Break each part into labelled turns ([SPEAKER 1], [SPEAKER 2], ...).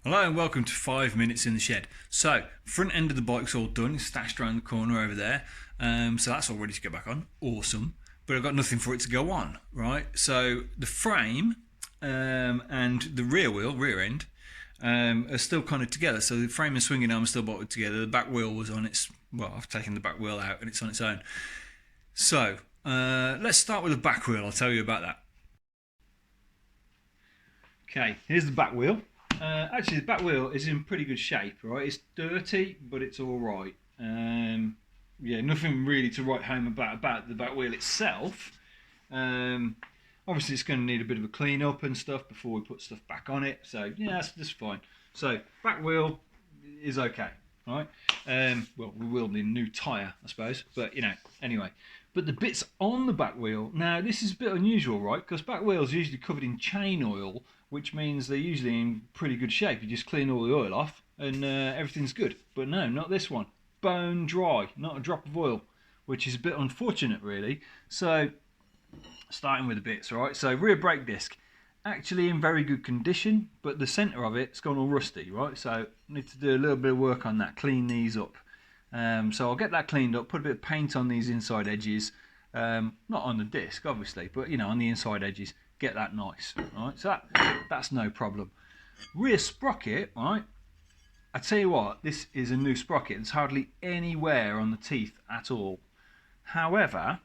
[SPEAKER 1] Hello and welcome to 5 Minutes in the Shed. So, front end of the bike's all done, it's stashed around the corner over there. So that's all ready to go back on. Awesome. But I've got nothing for it to go on, right? So the frame and the rear end, are still kind of together. So the frame and swinging arm are still bolted together. The back wheel was on its, well, I've taken the back wheel out and it's on its own. So, let's start with the back wheel. I'll tell you about that. Okay, here's the back wheel. Actually, the back wheel is in pretty good shape, right? It's dirty, but it's all right. Yeah, nothing really to write home about the back wheel itself. Obviously, it's going to need a bit of a clean up and stuff before we put stuff back on it. So yeah, that's fine. So back wheel is okay, right? Well, we will need a new tyre, I suppose, but you know, anyway. But the bits on the back wheel, now this is a bit unusual, right? Because back wheels are usually covered in chain oil, which means they're usually in pretty good shape. You just clean all the oil off and everything's good. But no, not this one. Bone dry, not a drop of oil, which is a bit unfortunate really. So, starting with the bits, right? So rear brake disc, actually in very good condition, but the centre of it's gone all rusty, right? So I need to do a little bit of work on that, clean these up. So I'll get that cleaned up, put a bit of paint on these inside edges, not on the disc obviously, but you know, on the inside edges, get that nice, right? So that's no problem. Rear sprocket, right? I tell you what, this is a new sprocket. There's hardly any wear on the teeth at all. However,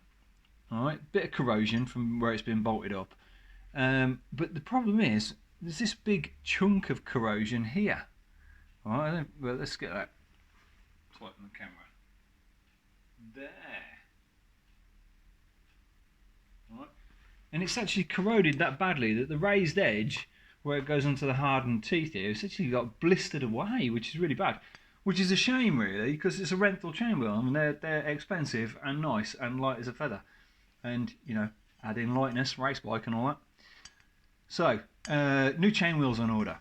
[SPEAKER 1] right, bit of corrosion from where it's been bolted up. But the problem is, there's this big chunk of corrosion here. All right, well, let's get that. Swipe on the camera. There. Right. And it's actually corroded that badly that the raised edge, where it goes onto the hardened teeth here, it's actually got blistered away, which is really bad. Which is a shame, really, because it's a rental chain wheel. I mean, they're expensive and nice and light as a feather. And, you know, add in lightness, race bike and all that. So, new chain wheels on order,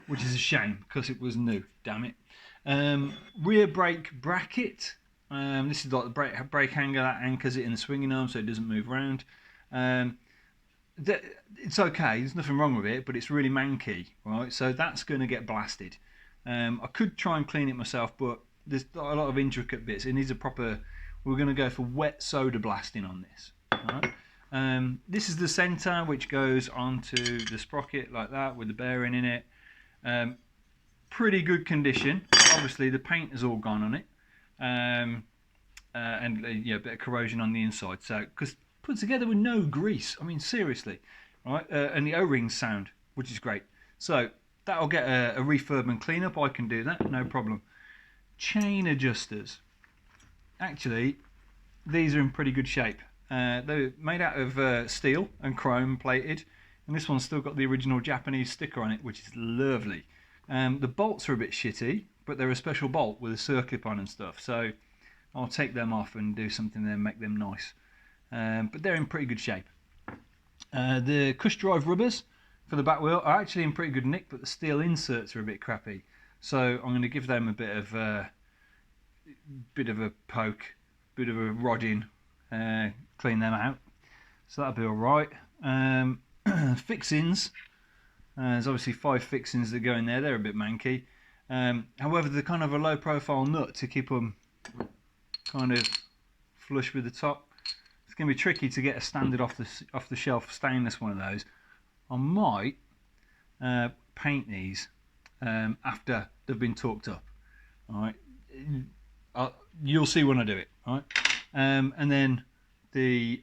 [SPEAKER 1] which is a shame because it was new, damn it. Rear brake bracket. This is like the brake hanger that anchors it in the swinging arm so it doesn't move around. It's okay, there's nothing wrong with it, but it's really manky, right? So that's going to get blasted. I could try and clean it myself, but there's a lot of intricate bits. It needs a proper. We're going to go for wet soda blasting on this. Right? This is the centre which goes onto the sprocket like that with the bearing in it. Pretty good condition. Obviously the paint has all gone on it, and yeah, a bit of corrosion on the inside. So because put together with no grease. I mean seriously, right? And the O-rings sound, which is great. So that'll get a refurb and clean up. I can do that, no problem. Chain adjusters. Actually, these are in pretty good shape. They're made out of steel and chrome plated, and this one's still got the original Japanese sticker on it, which is lovely. The bolts are a bit shitty, but they're a special bolt with a circlip on and stuff, so I'll take them off and do something there and make them nice. But they're in pretty good shape. The cush drive rubbers for the back wheel are actually in pretty good nick, but the steel inserts are a bit crappy, so I'm going to give them a bit of a poke, bit of a rodding, clean them out, so that'll be alright. Fixings, there's obviously 5 fixings that go in there, they're a bit manky. However, they're kind of a low profile nut to keep them kind of flush with the top. It's going to be tricky to get a standard off the shelf stainless one of those. I might paint these after they've been torqued up. Alright, you'll see when I do it. Alright, and then the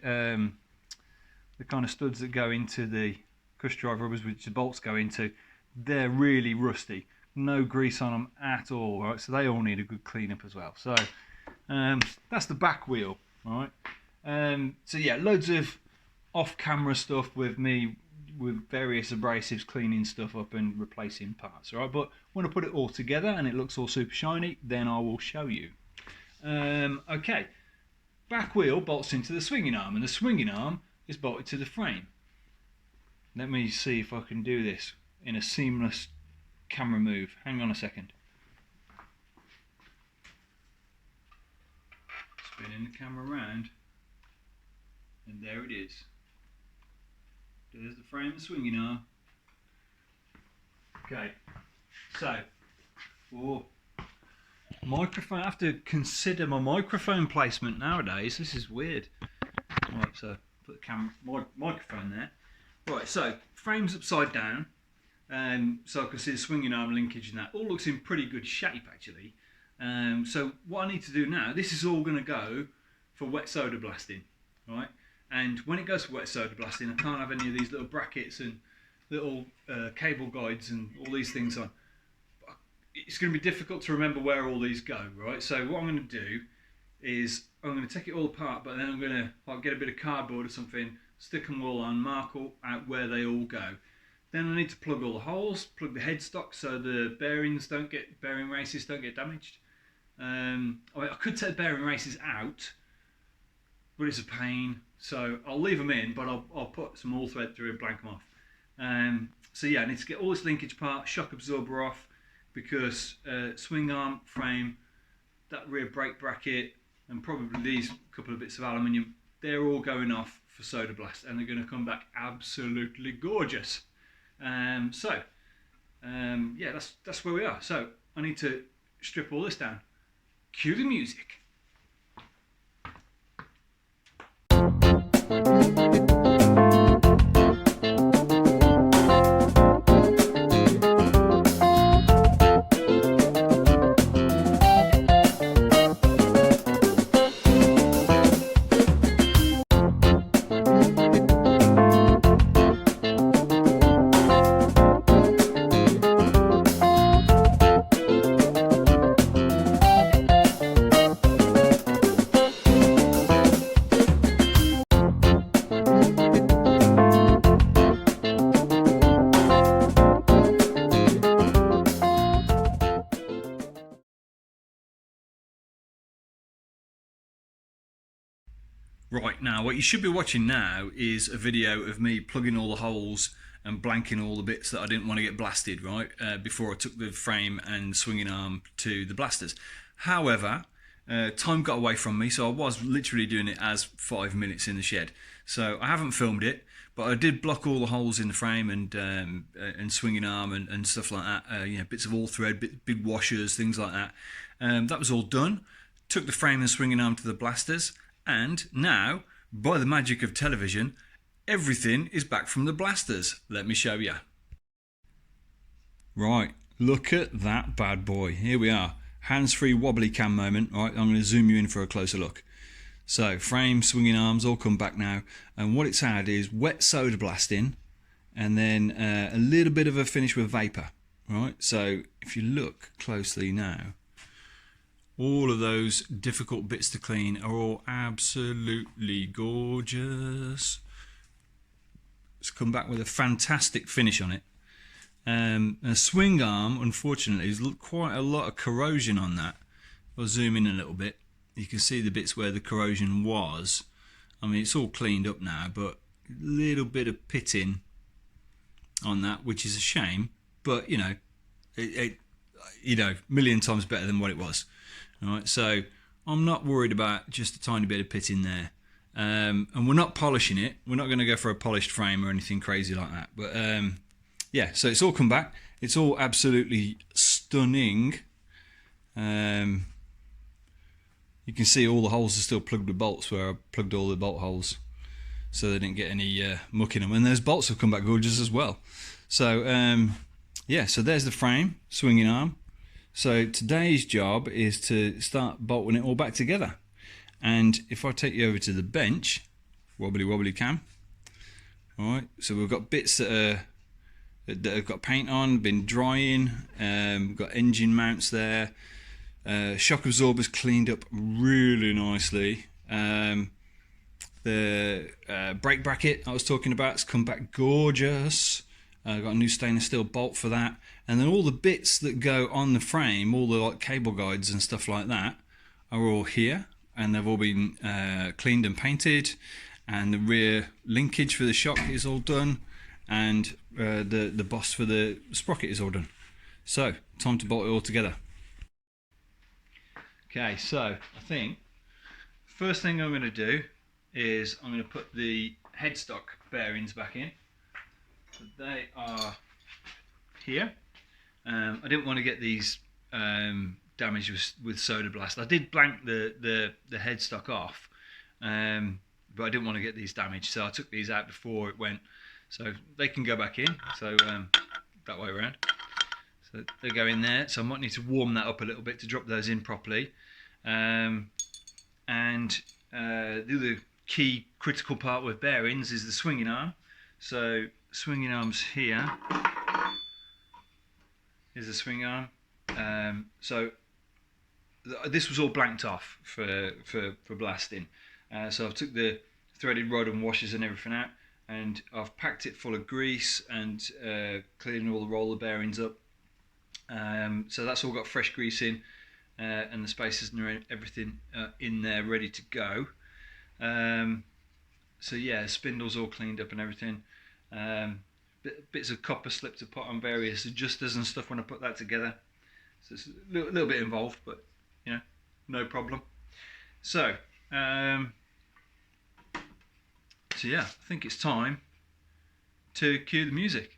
[SPEAKER 1] kind of studs that go into the cush drive rubbers, which the bolts go into, they're really rusty. No grease on them at all. Right, so they all need a good clean up as well. So that's the back wheel. All right. So yeah, loads of off-camera stuff with me with various abrasives cleaning stuff up and replacing parts. All right, but when I put it all together and it looks all super shiny, then I will show you. Okay, back wheel bolts into the swinging arm, and the swinging arm is bolted to the frame. Let me see if I can do this in a seamless camera move. Hang on a second. Spinning the camera around, and there it is. There's the frame and swinging arm. Okay, so microphone. I have to consider my microphone placement nowadays. This is weird. Right, so put the camera, microphone there. Right, so frame's upside down, so I can see the swinging arm linkage and that. All looks in pretty good shape actually. So what I need to do now, this is all going to go for wet solder blasting, right? And when it goes for wet solder blasting, I can't have any of these little brackets and little cable guides and all these things on. It's going to be difficult to remember where all these go, right? So what I'm going to do is I'm going to take it all apart, but then I'm going to get a bit of cardboard or something, stick them all on, mark out where they all go. Then I need to plug all the holes, plug the headstock so the bearing races don't get damaged. I could take the bearing races out, but it's a pain, so I'll leave them in, but I'll put some all thread through and blank them off. So yeah, I need to get all this linkage part, shock absorber off, because swing arm, frame, that rear brake bracket, and probably these couple of bits of aluminium, they're all going off for soda blast, and they're going to come back absolutely gorgeous. Yeah, that's where we are. So I need to strip all this down. Cue the music. Right, now what you should be watching now is a video of me plugging all the holes and blanking all the bits that I didn't want to get blasted, right, before I took the frame and swinging arm to the blasters. However, time got away from me, so I was literally doing it as 5 minutes in the shed. So I haven't filmed it, but I did block all the holes in the frame and swinging arm and stuff like that, you know, bits of all thread, big washers, things like that. That was all done. Took the frame and swinging arm to the blasters. And now, by the magic of television, everything is back from the blasters. Let me show you. Right, look at that bad boy. Here we are. Hands-free wobbly cam moment. Right, I'm going to zoom you in for a closer look. So, frame, swinging arms, all come back now. And what it's had is wet solder blasting, and then a little bit of a finish with vapor. Right, so if you look closely now, all of those difficult bits to clean are all absolutely gorgeous. It's come back with a fantastic finish on it. A swing arm, unfortunately, there's quite a lot of corrosion on that. I'll zoom in a little bit. You can see the bits where the corrosion was. I mean, it's all cleaned up now, but a little bit of pitting on that, which is a shame. But you know, a million times better than what it was. Alright, so I'm not worried about just a tiny bit of pit in there, and we're not polishing it. We're not going to go for a polished frame or anything crazy like that, but yeah, so it's all come back. It's all absolutely stunning. You can see all the holes are still plugged with bolts where I plugged all the bolt holes so they didn't get any muck in them, and those bolts have come back gorgeous as well. So yeah, so there's the frame, swinging arm. So today's job is to start bolting it all back together. And if I take you over to the bench, wobbly cam, all right, so we've got bits that have got paint on, been drying, got engine mounts there, shock absorbers cleaned up really nicely. The brake bracket I was talking about has come back gorgeous. Got a new stainless steel bolt for that, and then all the bits that go on the frame, all the like cable guides and stuff like that, are all here, and they've all been cleaned and painted, and the rear linkage for the shock is all done, and the boss for the sprocket is all done. So time to bolt it all together. Okay, so I think first thing I'm going to do is I'm going to put the headstock bearings back in. So they are here. I didn't want to get these damaged with Soda Blast. I did blank the headstock off, but I didn't want to get these damaged, so I took these out before it went, so they can go back in. So that way around. So they go in there. So I might need to warm that up a little bit to drop those in properly. And the other key critical part with bearings is the swinging arm. So swinging arm's here. Here's the swing arm. So this was all blanked off for blasting. So I've took the threaded rod and washers and everything out, and I've packed it full of grease and cleaning all the roller bearings up. So that's all got fresh grease in, and the spacers and everything in there ready to go. So yeah, spindles all cleaned up and everything. Bits of copper slip to put on various adjusters and stuff when I put that together. So it's a little bit involved, but you know, no problem. So yeah, I think it's time to cue the music.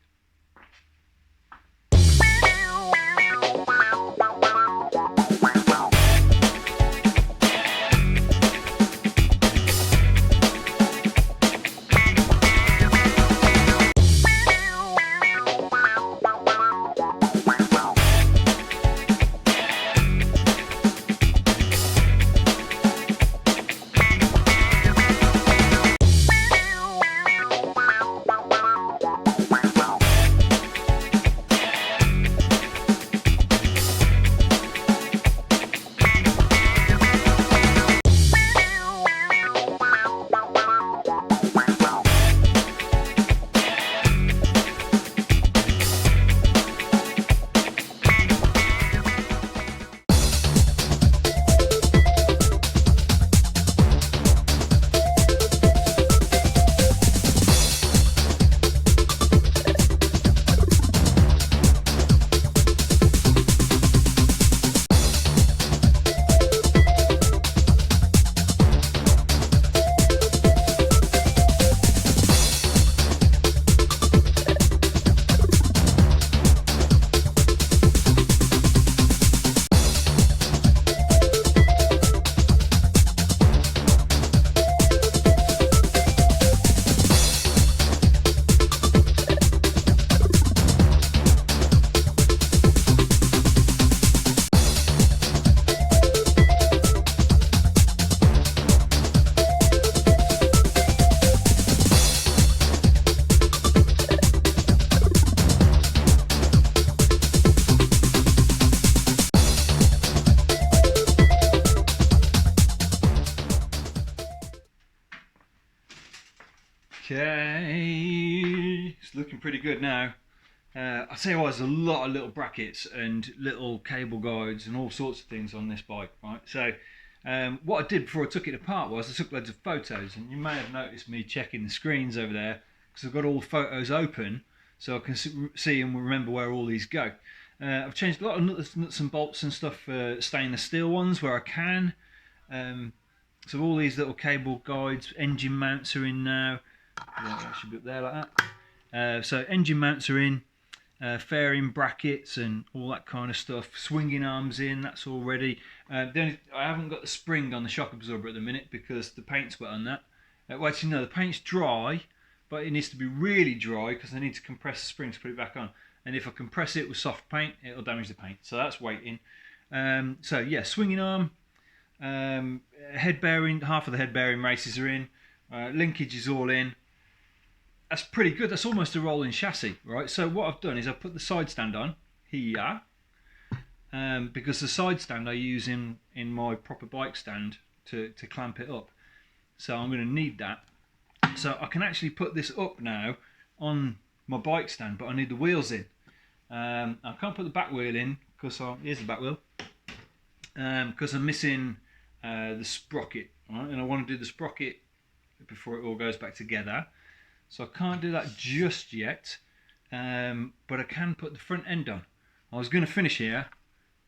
[SPEAKER 1] Okay, it's looking pretty good now. I'll tell you what, there's a lot of little brackets and little cable guides and all sorts of things on this bike, right? So what I did before I took it apart was I took loads of photos, and you may have noticed me checking the screens over there because I've got all the photos open so I can see and remember where all these go. I've changed a lot of nuts and bolts and stuff for stainless steel ones where I can. So all these little cable guides, engine mounts are in now. That should be up there like that. So engine mounts are in, fairing brackets and all that kind of stuff. Swinging arms in, that's all ready. I haven't got the spring on the shock absorber at the minute because the paint's wet on that. Well, actually no, the paint's dry, but it needs to be really dry because I need to compress the spring to put it back on. And if I compress it with soft paint, it'll damage the paint. So that's waiting. So yeah, swinging arm, head bearing, half of the head bearing races are in, linkage is all in. That's pretty good. That's almost a rolling chassis, right? So what I've done is I've put the side stand on here, because the side stand I use in my proper bike stand to clamp it up. So I'm going to need that. So I can actually put this up now on my bike stand, but I need the wheels in. I can't put the back wheel in because here's the back wheel, because I'm missing the sprocket, right? And I want to do the sprocket before it all goes back together. So I can't do that just yet, but I can put the front end on. I was going to finish here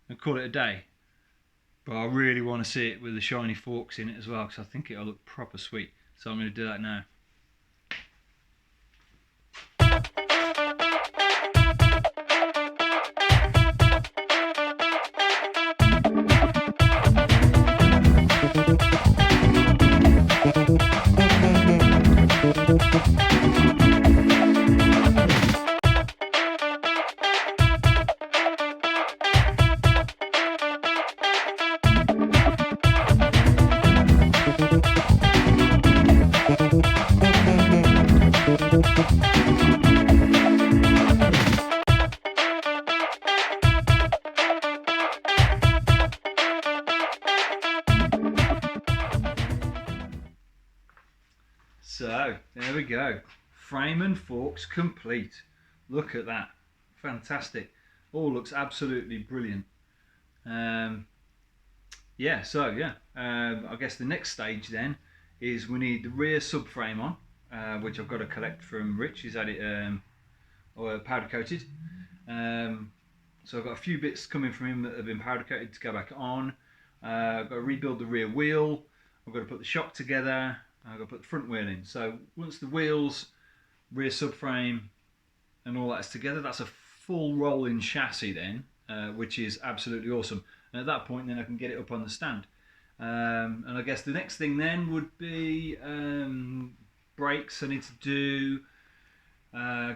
[SPEAKER 1] and call it a day, but I really want to see it with the shiny forks in it as well because I think it'll look proper sweet. So I'm going to do that now. So there we go, frame and forks complete. Look at that, fantastic. All looks absolutely brilliant. I guess the next stage then is we need the rear subframe on, which I've got to collect from Rich. He's had it powder coated. So I've got a few bits coming from him that have been powder coated to go back on. I've got to rebuild the rear wheel. I've got to put the shock together. I've got to put the front wheel in. So once the wheels, rear subframe and all that's together, that's a full rolling chassis then, which is absolutely awesome. And at that point then I can get it up on the stand. And I guess the next thing then would be brakes. I need to do,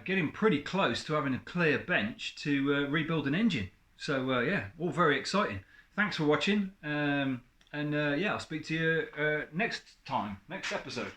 [SPEAKER 1] getting pretty close to having a clear bench to rebuild an engine. So yeah, all very exciting. Thanks for watching. I'll speak to you next time, next episode.